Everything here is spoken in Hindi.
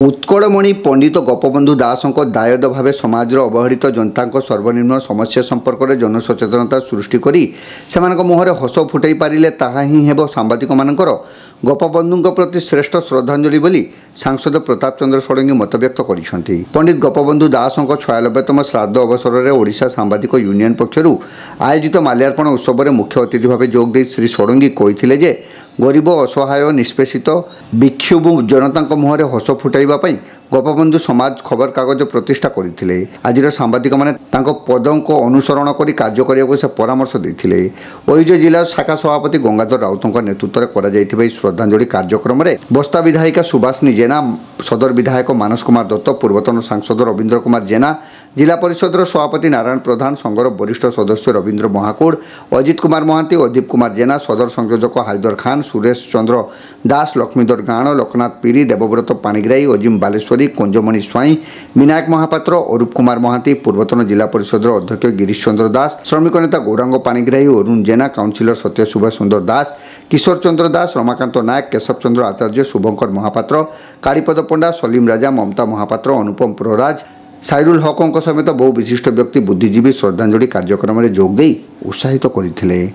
उत्कलमणि पंडित गोपबंधु दासଙ୍କ दायद भाव समाजर अवहेलित जनता सर्वनिम्न समस्या संपर्क में जनसचेतनता सृष्टि करी सेमानक मुहरे हस फुटाई पारिले ताहा ही हेबो सांबादिक मानकर गोपबंधु प्रति श्रेष्ठ श्रद्धांजलि बोली सांसद प्रताप चंद्र षडंगी मतव्यक्त करिसेंति। पंडित गोपबंधु दासଙ୍କ 96तम श्राद्ध अवसर में ओडिशा सांबादिक यूनियन पक्षर आयोजित माल्यार्पण उत्सव में मुख्य अतिथि भाव जोग दे श्री षडंगी कहिथिले जे गरीब असहाय निष्पेषित भिक्षुक जनता मुहरे हस फुटाइबा पई गोपबंधु समाज खबर कागज प्रतिष्ठा करते। आज सांबादिक मैंने पदों अनुसरण कर कार्य करने से परामर्श देते। ओहिजो जिला शाखा सभापति गंगाधर राउतों नेतृत्व में श्रद्धांजलि कार्यक्रम में बस्ता विधायिका सुभाषिनी जेना, सदर विधायक मानस कुमार दत्त, पूर्वतन सांसद रवींद्र कुमार जेना, जिला परिषद सभापति नारायण प्रधान, संघर वरिष्ठ सदस्य रवींद्र महाकुड़, अजित कुमार महांती, अदीप कुमार जेना, सदर संयोजक हायदर खान, सुरेश चंद्र दास, लक्ष्मीधर गाण, लोकनाथ पीरी, देवव्रत पाणिग्राही, अजिम बालेश्वरी, कुंजमणि स्वाई, विनायक महापात्र, अरूप कुमार महांती, पूर्वतन जिला परिषद अध्यक्ष गिरीश चंद्र दास, श्रमिक नेता गौरांग पाणिग्राही, अरुण जेना, काउंसिलर सत्य सुभाष सुंदर दास, किशोर चंद्र दास, रमाकांत नायक, केशव चंद्र आचार्य, शुभंकर महापात्र, कालीपद पंडा, सलीम राजा, ममता महापात्र, अनुपम प्रराज, साइरुल हकों समेत बहु विशिष्ट व्यक्ति बुद्धिजीवी श्रद्धांजलि कार्यक्रम में जोग दे उत्साहित करते।